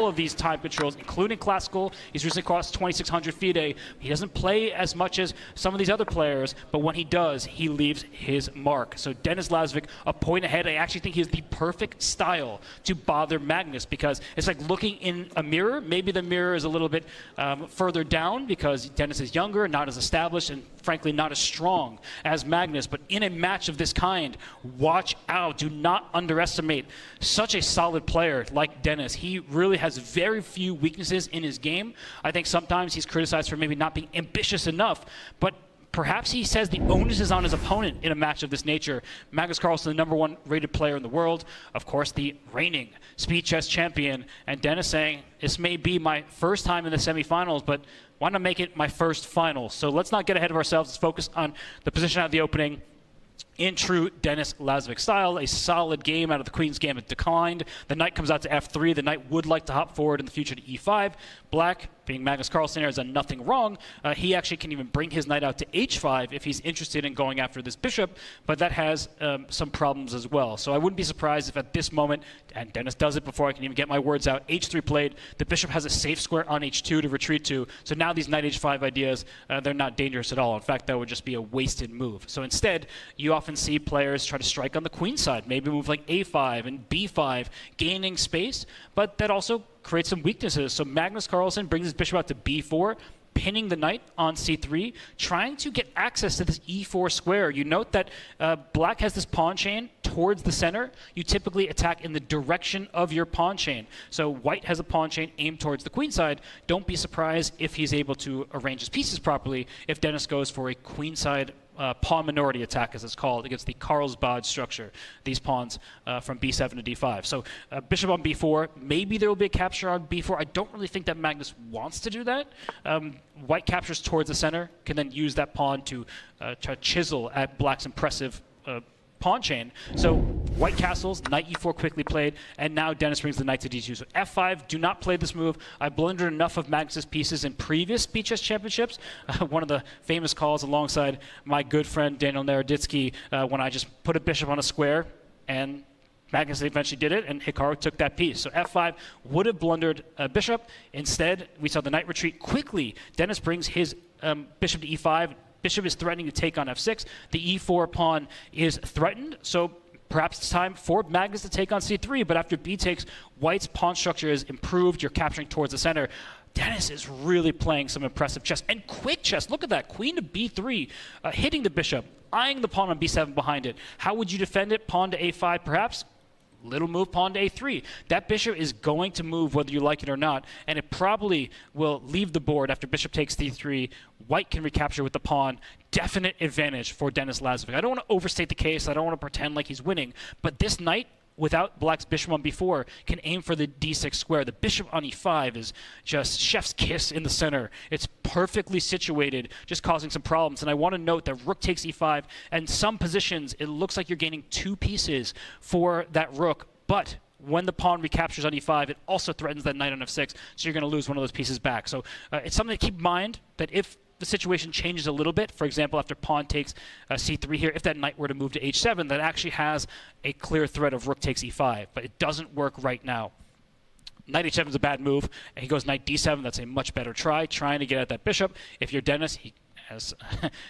of these time controls, including classical. He's recently crossed 2,600 FIDE. He doesn't play as much as some of these other players, but when he does, he leaves his mark. So Denis Lazavik, a point ahead. I actually think he has the perfect style to bother Magnus, because it's like looking in a mirror. Maybe the mirror is a little bit further down because Denis is younger, not as established, and frankly not as strong as Magnus. But in a match of this kind, watch out. Do not underestimate such a solid player like Denis. He really has very few weaknesses in his game. I think sometimes he's criticized for maybe not being ambitious enough, but perhaps he says the onus is on his opponent in a match of this nature. Magnus Carlsen, the #1 rated player in the world, of course the reigning speed chess champion, and Denis saying, this may be my first time in the semifinals, but why not make it my first final? So let's not get ahead of ourselves. Let's focus on the position out of the opening. In true Denis Lazavik style, a solid game out of the Queen's Gambit declined. The knight comes out to f3. The knight would like to hop forward in the future to e5. Black, being Magnus Carlsen, has done nothing wrong. He actually can even bring his knight out to h5 if he's interested in going after this bishop, but that has some problems as well. So I wouldn't be surprised if at this moment, and Denis does it before I can even get my words out, h3 played, the bishop has a safe square on h2 to retreat to, so now these knight h5 ideas, they're not dangerous at all. In fact, that would just be a wasted move. So instead, you often see players try to strike on the queen side, maybe move like a5 and b5, gaining space, but that also creates some weaknesses. So Magnus Carlsen brings his bishop out to b4, pinning the knight on c3, trying to get access to this e4 square. You note that black has this pawn chain towards the center. You typically attack in the direction of your pawn chain. So white has a pawn chain aimed towards the queen side. Don't be surprised if he's able to arrange his pieces properly if Denis goes for a queenside pawn minority attack, as it's called, against the Carlsbad structure, these pawns from b7 to d5. So bishop on b4, maybe there will be a capture on b4. I don't really think that Magnus wants to do that. White captures towards the center, can then use that pawn to try to chisel at black's impressive pawn chain. So white castles, knight e4 quickly played, and now Denis brings the knight to d2. So f5, do not play this move. I blundered enough of Magnus's pieces in previous speed chess championships. One of the famous calls alongside my good friend Daniel Naroditsky, when I just put a bishop on a square, and Magnus eventually did it, and Hikaru took that piece. So f5 would have blundered a bishop. Instead, we saw the knight retreat quickly. Denis brings his bishop to e5. Bishop is threatening to take on f6. The e4 pawn is threatened, so perhaps it's time for Magnus to take on c3, but after b takes, white's pawn structure is improved. You're capturing towards the center. Denis is really playing some impressive chess, and quick chess. Look at that, queen to b3, hitting the bishop, eyeing the pawn on b7 behind it. How would you defend it? Pawn to a5 perhaps? Little move, pawn to a3. That bishop is going to move whether you like it or not, and it probably will leave the board after bishop takes d3. White can recapture with the pawn. Definite advantage for Denis Lazavik. I don't want to overstate the case. I don't want to pretend like he's winning, but this knight, without black's bishop on b4, can aim for the d6 square. The bishop on e5 is just chef's kiss in the center. It's perfectly situated, just causing some problems. And I want to note that rook takes e5, and some positions, it looks like you're gaining 2 pieces for that rook, but when the pawn recaptures on e5, it also threatens that knight on f6, so you're going to lose one of those pieces back. So it's something to keep in mind, that if the situation changes a little bit, for example, after pawn takes c3 here, if that knight were to move to h7, that actually has a clear threat of rook takes e5, but it doesn't work right now. Knight h7 is a bad move, and he goes knight d7. That's a much better try, trying to get at that bishop. If you're Denis,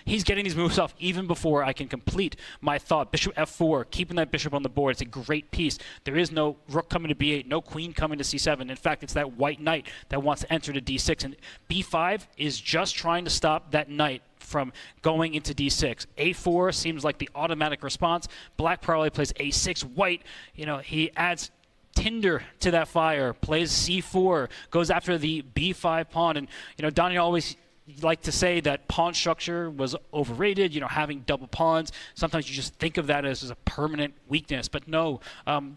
he's getting these moves off even before I can complete my thought. Bishop f4, keeping that bishop on the board. It's a great piece. There is no rook coming to b8, no queen coming to c7. In fact, it's that white knight that wants to enter to d6, and b5 is just trying to stop that knight from going into d6. a4 seems like the automatic response. Black probably plays a6. White, you know, he adds tinder to that fire, plays c4, goes after the b5 pawn, and you know, Donnie always like to say that pawn structure was overrated, you know, having double pawns. Sometimes you just think of that as a permanent weakness, but no,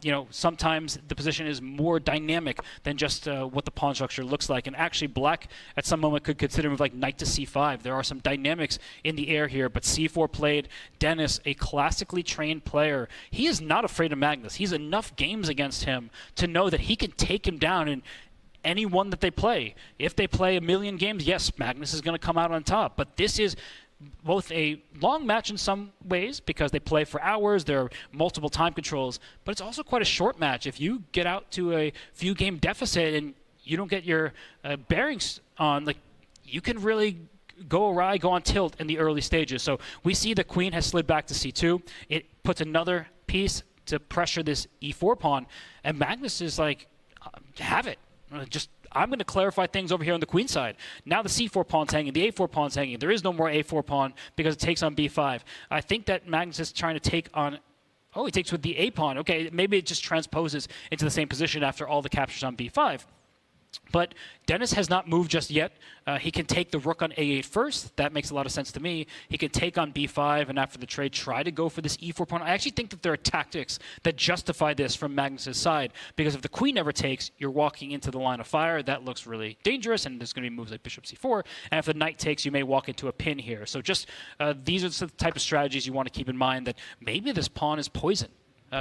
you know, sometimes the position is more dynamic than just what the pawn structure looks like. And actually, black at some moment could consider a move like knight to c5. There are some dynamics in the air here, but c4 played. Denis, a classically trained player, he is not afraid of Magnus. He's enough games against him to know that he can take him down in any one that they play. If they play a million games, yes, Magnus is going to come out on top. But this is both a long match in some ways because they play for hours, there are multiple time controls, but it's also quite a short match. If you get out to a few game deficit and you don't get your bearings on, like, you can really go awry, go on tilt in the early stages. So we see the queen has slid back to c2. It puts another piece to pressure this e4 pawn, and Magnus is like, have it. I'm going to clarify things over here on the queen side. Now the c4 pawn's hanging, the a4 pawn's hanging. There is no more a4 pawn because it takes on b5. I think that Magnus is trying to take on... Oh, he takes with the a pawn. Okay, maybe it just transposes into the same position after all the captures on b5. But Denis has not moved just yet. He can take the rook on a8 first. That makes a lot of sense to me. He can take on b5, and after the trade, try to go for this e4 pawn. I actually think that there are tactics that justify this from Magnus's side, because if the queen never takes, you're walking into the line of fire. That looks really dangerous, and there's going to be moves like bishop c4. And if the knight takes, you may walk into a pin here. So just these are the type of strategies you want to keep in mind, that maybe this pawn is poison.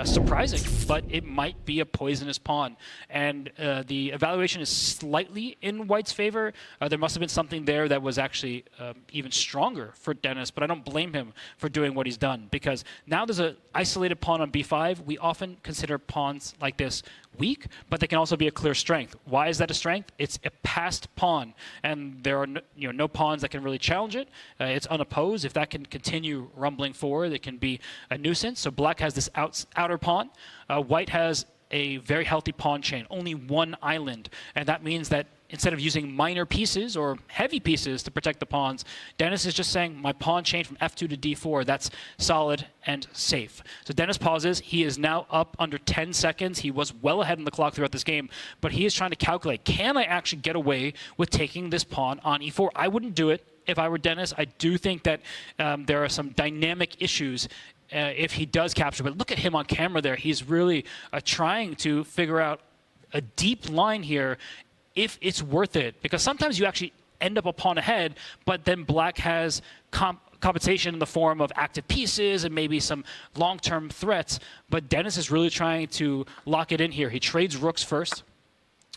Surprising, but it might be a poisonous pawn. And the evaluation is slightly in White's favor. There must have been something there that was actually even stronger for Denis, but I don't blame him for doing what he's done, because now there's an isolated pawn on b5. We often consider pawns like this weak, but they can also be a clear strength. Why is that a strength? It's a passed pawn, and there are no pawns that can really challenge it. It's unopposed. If that can continue rumbling forward, it can be a nuisance. So Black has this outer pawn. White has a very healthy pawn chain, only one island, and that means that instead of using minor pieces or heavy pieces to protect the pawns, Denis is just saying, my pawn chain from f2 to d4, that's solid and safe. So Denis pauses. He is now up under 10 seconds. He was well ahead in the clock throughout this game, but he is trying to calculate, can I actually get away with taking this pawn on e4? I wouldn't do it if I were Denis. I do think that there are some dynamic issues if he does capture, but look at him on camera there. He's really trying to figure out a deep line here, if it's worth it, because sometimes you actually end up a pawn ahead, but then Black has compensation in the form of active pieces and maybe some long-term threats. But Denis is really trying to lock it in here. He trades rooks first.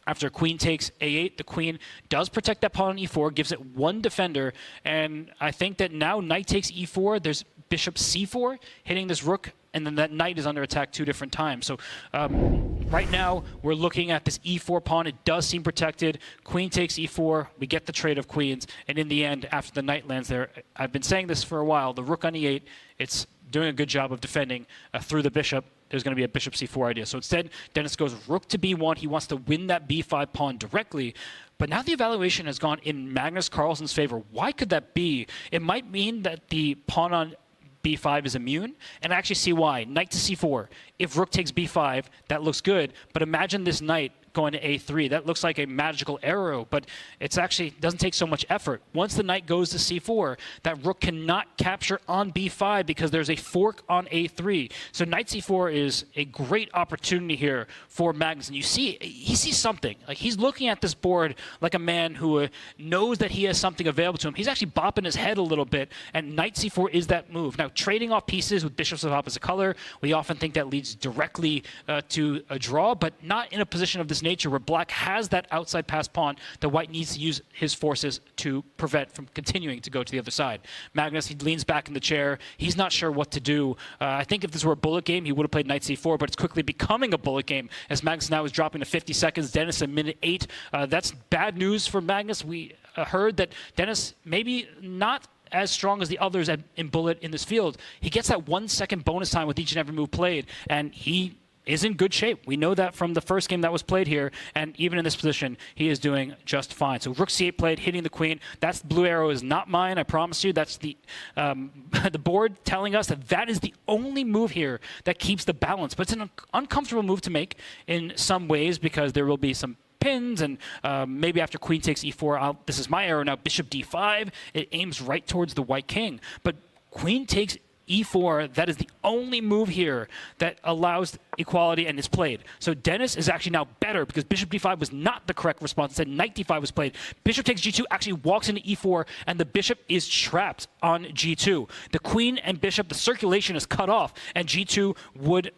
After queen takes a8, the queen does protect that pawn on e4, gives it one defender, and I think that now knight takes e4, there's bishop c4 hitting this rook, and then that knight is under attack 2 different times. So right now, we're looking at this e4 pawn. It does seem protected. Queen takes e4. We get the trade of queens. And in the end, after the knight lands there, I've been saying this for a while, the rook on e8, it's doing a good job of defending through the bishop. There's going to be a bishop c4 idea. So instead, Denis goes rook to b1. He wants to win that b5 pawn directly. But now the evaluation has gone in Magnus Carlsen's favor. Why could that be? It might mean that the pawn on b5 is immune, and I actually see why. Knight to c4. If rook takes b5, that looks good, but imagine this knight going to a3. That looks like a magical arrow, but it's actually doesn't take so much effort. Once the knight goes to c4, that rook cannot capture on b5 because there's a fork on a3. So knight c4 is a great opportunity here for Magnus. And you see, he sees something. Like, he's looking at this board like a man who knows that he has something available to him. He's actually bopping his head a little bit, and knight c4 is that move. Now, trading off pieces with bishops of opposite color, we often think that leads directly to a draw, but not in a position of this nature where Black has that outside pass pawn that White needs to use his forces to prevent from continuing to go to the other side. Magnus, he leans back in the chair. He's not sure what to do. I think if this were a bullet game, he would have played knight c4, but it's quickly becoming a bullet game as Magnus now is dropping to 50 seconds. Denis a minute 8. That's bad news for Magnus. We heard that Denis maybe not as strong as the others in bullet in this field. He gets that 1 second bonus time with each and every move played, and he is in good shape. We know that from the first game that was played here, and even in this position, he is doing just fine. So rook c8 played, hitting the queen. That's the blue arrow is not mine, I promise you. That's the the board telling us that that is the only move here that keeps the balance. But it's an uncomfortable move to make in some ways because there will be some pins, and maybe after queen takes e4, this is my arrow now, bishop d5. It aims right towards the white king. But queen takes e4, that is the only move here that allows equality and is played. So Denis is actually now better because bishop d5 was not the correct response. Instead, knight d5 was played. Bishop takes g2 actually walks into e4, and the bishop is trapped on g2. The queen and bishop, the circulation is cut off, and g2 would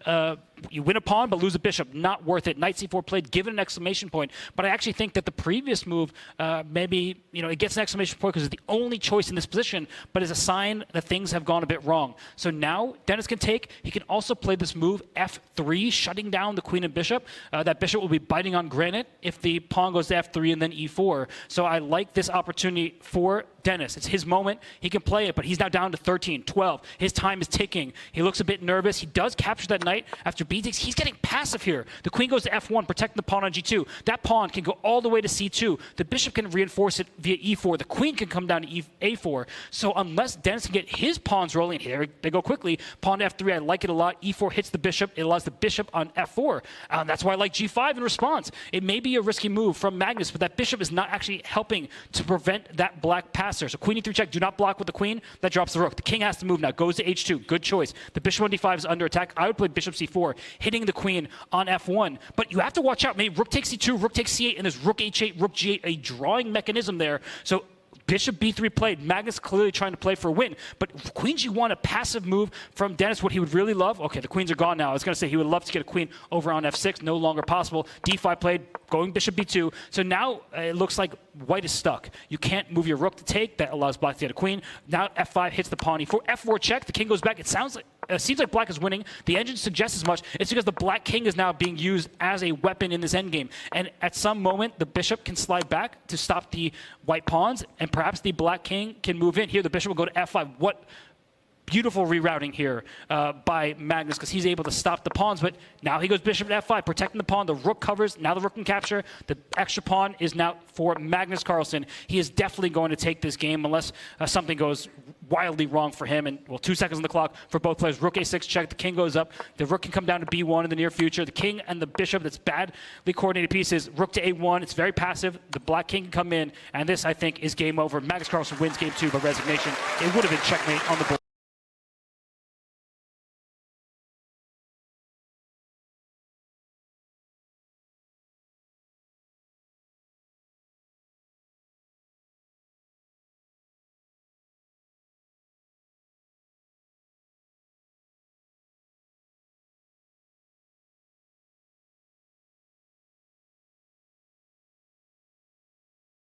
you win a pawn but lose a bishop, not worth it. Knight c4 played, given an exclamation point. But I actually think that the previous move, maybe, it gets an exclamation point because it's the only choice in this position, but is a sign that things have gone a bit wrong. So now Denis can take. He can also play this move, f3, shutting down the queen and bishop. That bishop will be biting on granite if the pawn goes to f3 and then e4. So I like this opportunity for Denis. It's his moment. He can play it, but he's now down to 13, 12. His time is ticking. He looks a bit nervous. He does capture that knight after b takes. He's getting passive here. The queen goes to f1, protecting the pawn on g2. That pawn can go all the way to c2. The bishop can reinforce it via e4. The queen can come down to a4. So unless Denis can get his pawns rolling, here they go quickly. Pawn to f3, I like it a lot. e4 hits the bishop. It allows the bishop on f4. That's why I like g5 in response. It may be a risky move from Magnus, but that bishop is not actually helping to prevent that black pass. So queen e3 check, do not block with the queen. That drops the rook. The king has to move now. Goes to h2. Good choice. The bishop on d5 is under attack. I would play bishop c4, hitting the queen on f1. But you have to watch out. Maybe rook takes c2, rook takes c8, and there's rook h8, rook g8, a drawing mechanism there. So bishop b3 played. Magnus clearly trying to play for a win. But queen g1, a passive move from Denis, what he would really love. Okay, the queens are gone now. I was going to say he would love to get a queen over on f6. No longer possible. d5 played, going bishop b2. So now it looks like white is stuck. You can't move your rook to take. That allows black to get a queen. Now f5 hits the pawn e4. f4 check. The king goes back. It seems like black is winning. The engine suggests as much. It's because the black king is now being used as a weapon in this endgame. And at some moment, the bishop can slide back to stop the white pawns, and perhaps the black king can move in. Here, the bishop will go to f5. What beautiful rerouting here by Magnus, because he's able to stop the pawns. But now he goes bishop to f5, protecting the pawn. The rook covers. Now the rook can capture. The extra pawn is now for Magnus Carlsen. He is definitely going to take this game unless something goes wildly wrong for him. And, well, 2 seconds on the clock for both players. Rook a6 check. The king goes up. The rook can come down to b1 in the near future. The king and the bishop, that's badly coordinated pieces. Rook to a1. It's very passive. The black king can come in. And this, I think, is game over. Magnus Carlsen wins game 2 by resignation. It would have been checkmate on the board.